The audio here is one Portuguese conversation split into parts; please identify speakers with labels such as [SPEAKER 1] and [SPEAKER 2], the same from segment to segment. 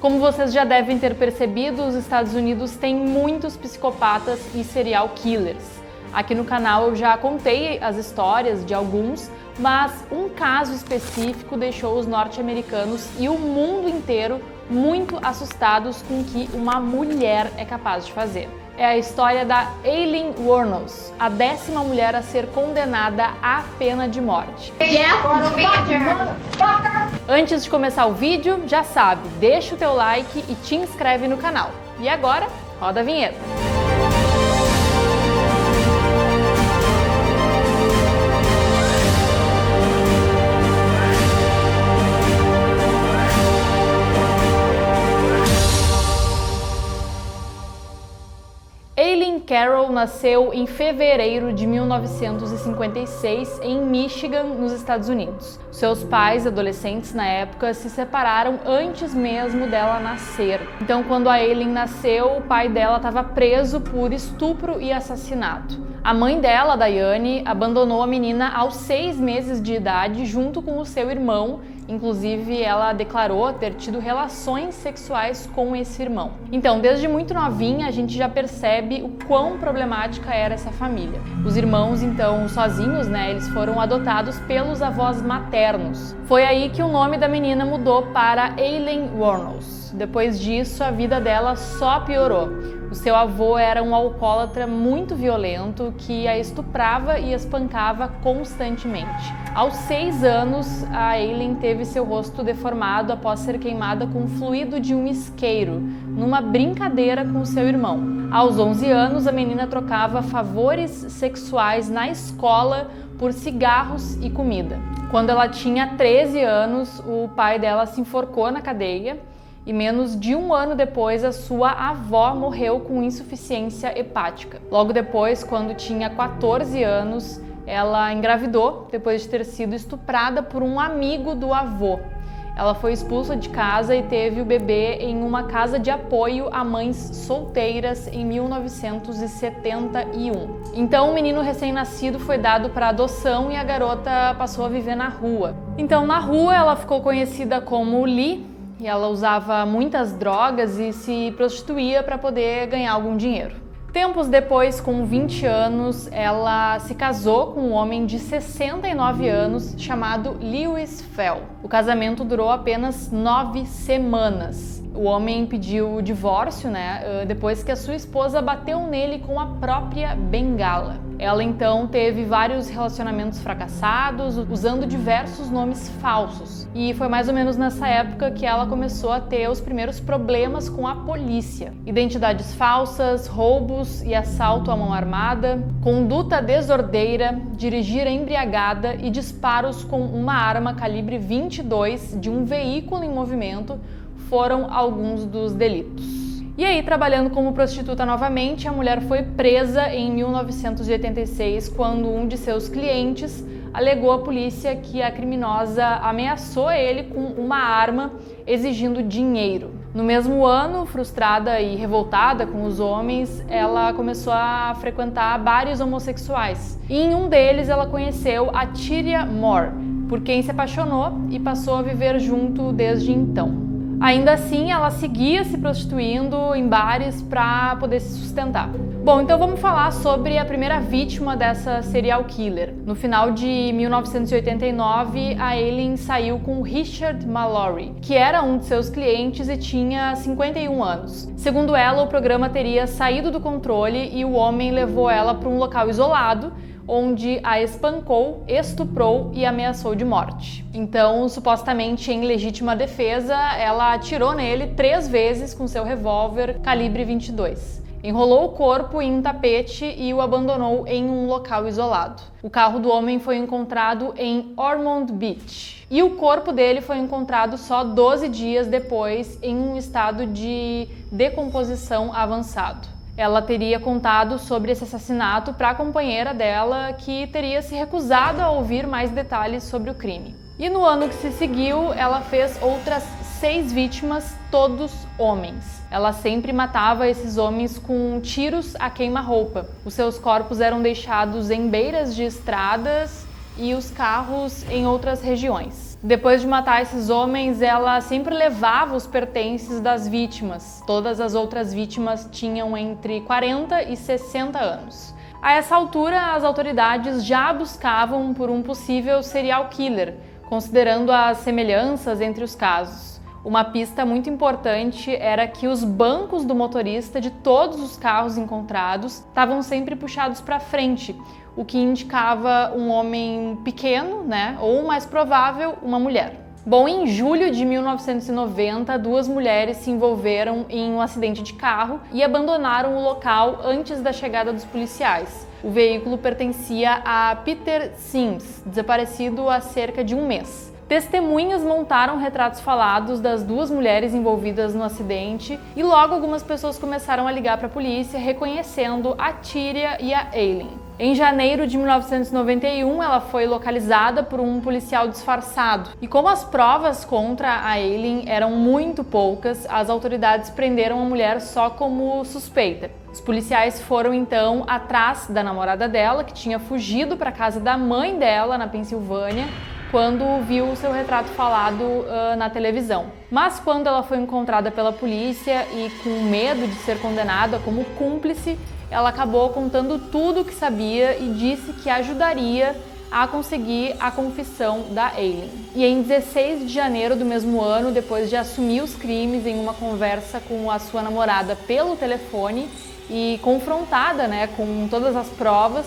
[SPEAKER 1] Como vocês já devem ter percebido, os Estados Unidos têm muitos psicopatas e serial killers. Aqui no canal eu já contei as histórias de alguns, mas um caso específico deixou os norte-americanos e o mundo inteiro muito assustados com o que uma mulher é capaz de fazer. É a história da Aileen Wuornos, a 10ª mulher a ser condenada à pena de morte. Antes de começar o vídeo, já sabe, deixa o teu like e te inscreve no canal. E agora, roda a vinheta! Aileen Carroll nasceu em fevereiro de 1956 em Michigan, nos Estados Unidos. Seus pais, adolescentes na época, se separaram antes mesmo dela nascer. Então, quando a Aileen nasceu, o pai dela estava preso por estupro e assassinato. A mãe dela, Diane, abandonou a menina aos 6 meses de idade junto com o seu irmão. Inclusive, ela declarou ter tido relações sexuais com esse irmão. Então, desde muito novinha, a gente já percebe o quão problemática era essa família. Os irmãos, então, sozinhos, eles foram adotados pelos avós maternos. Foi aí que o nome da menina mudou para Aileen Wuornos. Depois disso, a vida dela só piorou. O seu avô era um alcoólatra muito violento que a estuprava e espancava constantemente. Aos 6 anos, a Aileen teve seu rosto deformado após ser queimada com fluido de um isqueiro, numa brincadeira com seu irmão. Aos 11 anos, a menina trocava favores sexuais na escola por cigarros e comida. Quando ela tinha 13 anos, o pai dela se enforcou na cadeia. E menos de um ano depois, a sua avó morreu com insuficiência hepática. Logo depois, quando tinha 14 anos, ela engravidou depois de ter sido estuprada por um amigo do avô. Ela foi expulsa de casa e teve o bebê em uma casa de apoio a mães solteiras em 1971. Então, o menino recém-nascido foi dado para adoção e a garota passou a viver na rua. Então, na rua, ela ficou conhecida como Lee. E ela usava muitas drogas e se prostituía para poder ganhar algum dinheiro. Tempos depois, com 20 anos, ela se casou com um homem de 69 anos chamado Lewis Fell. O casamento durou apenas 9 semanas. O homem pediu o divórcio, depois que a sua esposa bateu nele com a própria bengala. Ela então teve vários relacionamentos fracassados, usando diversos nomes falsos. E foi mais ou menos nessa época que ela começou a ter os primeiros problemas com a polícia. Identidades falsas, roubos e assalto à mão armada, conduta desordeira, dirigir embriagada e disparos com uma arma calibre 22 de um veículo em movimento foram alguns dos delitos. E aí, trabalhando como prostituta novamente, a mulher foi presa em 1986 quando um de seus clientes alegou à polícia que a criminosa ameaçou ele com uma arma exigindo dinheiro. No mesmo ano, frustrada e revoltada com os homens, ela começou a frequentar bares homossexuais. E em um deles ela conheceu a Tyria Moore, por quem se apaixonou e passou a viver junto desde então. Ainda assim, ela seguia se prostituindo em bares para poder se sustentar. Bom, então vamos falar sobre a primeira vítima dessa serial killer. No final de 1989, a Aileen saiu com Richard Mallory, que era um de seus clientes e tinha 51 anos. Segundo ela, o programa teria saído do controle e o homem levou ela para um local isolado, onde a espancou, estuprou e ameaçou de morte. Então, supostamente em legítima defesa, ela atirou nele 3 vezes com seu revólver calibre 22. Enrolou o corpo em um tapete e o abandonou em um local isolado. O carro do homem foi encontrado em Ormond Beach. E o corpo dele foi encontrado só 12 dias depois em um estado de decomposição avançado. Ela teria contado sobre esse assassinato para a companheira dela, que teria se recusado a ouvir mais detalhes sobre o crime. E no ano que se seguiu, ela fez outras 6 vítimas, todos homens. Ela sempre matava esses homens com tiros a queima-roupa. Os seus corpos eram deixados em beiras de estradas e os carros em outras regiões. Depois de matar esses homens, ela sempre levava os pertences das vítimas. Todas as outras vítimas tinham entre 40 e 60 anos. A essa altura, as autoridades já buscavam por um possível serial killer, considerando as semelhanças entre os casos. Uma pista muito importante era que os bancos do motorista de todos os carros encontrados estavam sempre puxados para frente, o que indicava um homem pequeno, né, ou mais provável, uma mulher. Bom, em julho de 1990, duas mulheres se envolveram em um acidente de carro e abandonaram o local antes da chegada dos policiais. O veículo pertencia a Peter Sims, desaparecido há cerca de um mês. Testemunhas montaram retratos falados das duas mulheres envolvidas no acidente e logo algumas pessoas começaram a ligar para a polícia reconhecendo a Tyria e a Aileen. Em janeiro de 1991, ela foi localizada por um policial disfarçado. E como as provas contra a Aileen eram muito poucas, as autoridades prenderam a mulher só como suspeita. Os policiais foram então atrás da namorada dela, que tinha fugido para a casa da mãe dela, na Pensilvânia, quando viu o seu retrato falado na televisão. Mas quando ela foi encontrada pela polícia e com medo de ser condenada como cúmplice, ela acabou contando tudo o que sabia e disse que ajudaria a conseguir a confissão da Aileen. E em 16 de janeiro do mesmo ano, depois de assumir os crimes em uma conversa com a sua namorada pelo telefone e confrontada, né, com todas as provas,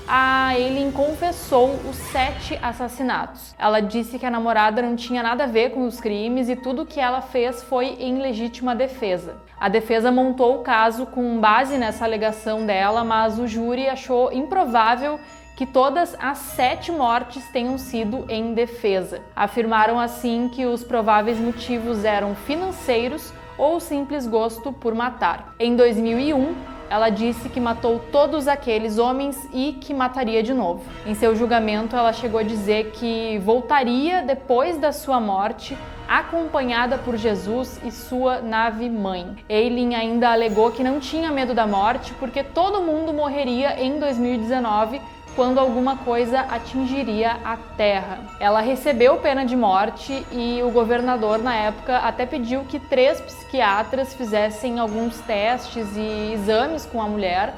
[SPEAKER 1] a Aileen confessou os 7 assassinatos. Ela disse que a namorada não tinha nada a ver com os crimes e tudo que ela fez foi em legítima defesa. A defesa montou o caso com base nessa alegação dela, mas o júri achou improvável que todas as 7 mortes tenham sido em defesa. Afirmaram assim que os prováveis motivos eram financeiros ou simples gosto por matar. Em 2001, ela disse que matou todos aqueles homens e que mataria de novo. Em seu julgamento, ela chegou a dizer que voltaria depois da sua morte, acompanhada por Jesus e sua nave-mãe. Aileen ainda alegou que não tinha medo da morte porque todo mundo morreria em 2019, quando alguma coisa atingiria a Terra. Ela recebeu pena de morte e o governador, na época, até pediu que 3 psiquiatras fizessem alguns testes e exames com a mulher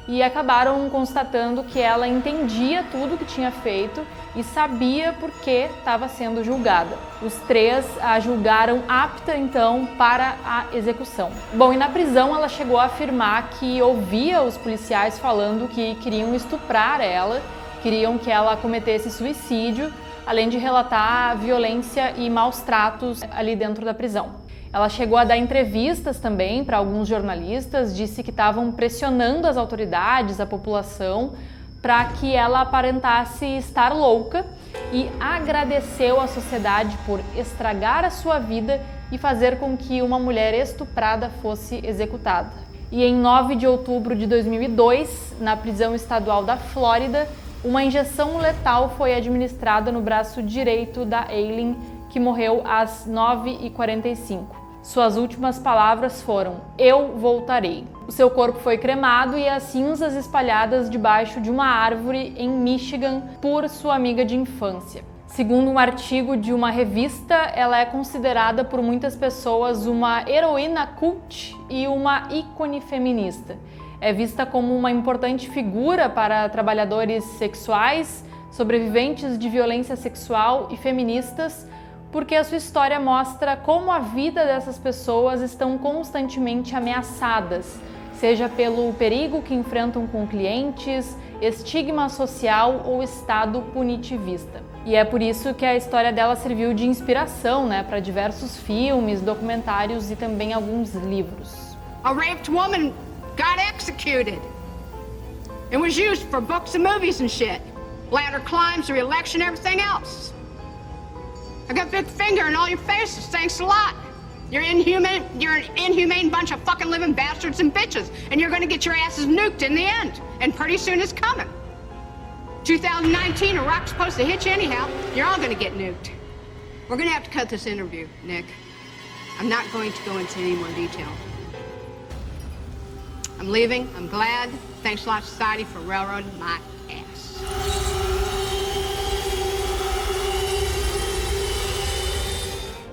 [SPEAKER 1] e acabaram constatando que ela entendia tudo que tinha feito e sabia por que estava sendo julgada. Os 3 a julgaram apta, então, para a execução. Bom, e na prisão ela chegou a afirmar que ouvia os policiais falando que queriam estuprar ela, queriam que ela cometesse suicídio, além de relatar violência e maus tratos ali dentro da prisão. Ela chegou a dar entrevistas também para alguns jornalistas, disse que estavam pressionando as autoridades, a população, para que ela aparentasse estar louca e agradeceu à sociedade por estragar a sua vida e fazer com que uma mulher estuprada fosse executada. E em 9 de outubro de 2002, na prisão estadual da Flórida, uma injeção letal foi administrada no braço direito da Aileen, que morreu às 9h45. Suas últimas palavras foram: "Eu voltarei". O seu corpo foi cremado e as cinzas espalhadas debaixo de uma árvore em Michigan por sua amiga de infância. Segundo um artigo de uma revista, ela é considerada por muitas pessoas uma heroína cult e uma ícone feminista. É vista como uma importante figura para trabalhadores sexuais, sobreviventes de violência sexual e feministas, porque a sua história mostra como a vida dessas pessoas estão constantemente ameaçadas, seja pelo perigo que enfrentam com clientes, estigma social ou estado punitivista. E é por isso que a história dela serviu de inspiração, para diversos filmes, documentários e também alguns livros.
[SPEAKER 2] A raped woman got executed. It was used for books and movies and shit. Ladder climbs, re-election, everything else. I got a big finger in all your faces, thanks a lot. You're an inhumane bunch of fucking living bastards and bitches, and you're gonna get your asses nuked in the end, and pretty soon it's coming. 2019, a rock's supposed to hit you anyhow, you're all gonna get nuked. We're gonna have to cut this interview, Nick. I'm not going to go into any more detail. I'm leaving, I'm glad. Thanks a lot, society, for railroading my ass.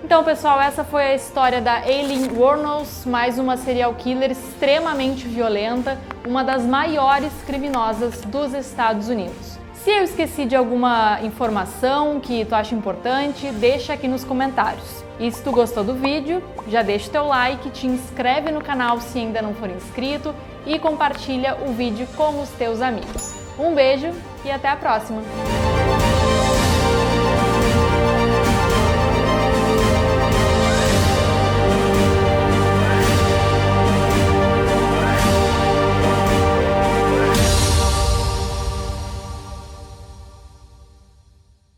[SPEAKER 1] Então, pessoal, essa foi a história da Aileen Wuornos, mais uma serial killer extremamente violenta, uma das maiores criminosas dos Estados Unidos. Se eu esqueci de alguma informação que tu acha importante, deixa aqui nos comentários. E se tu gostou do vídeo, já deixa o teu like, te inscreve no canal se ainda não for inscrito e compartilha o vídeo com os teus amigos. Um beijo e até a próxima!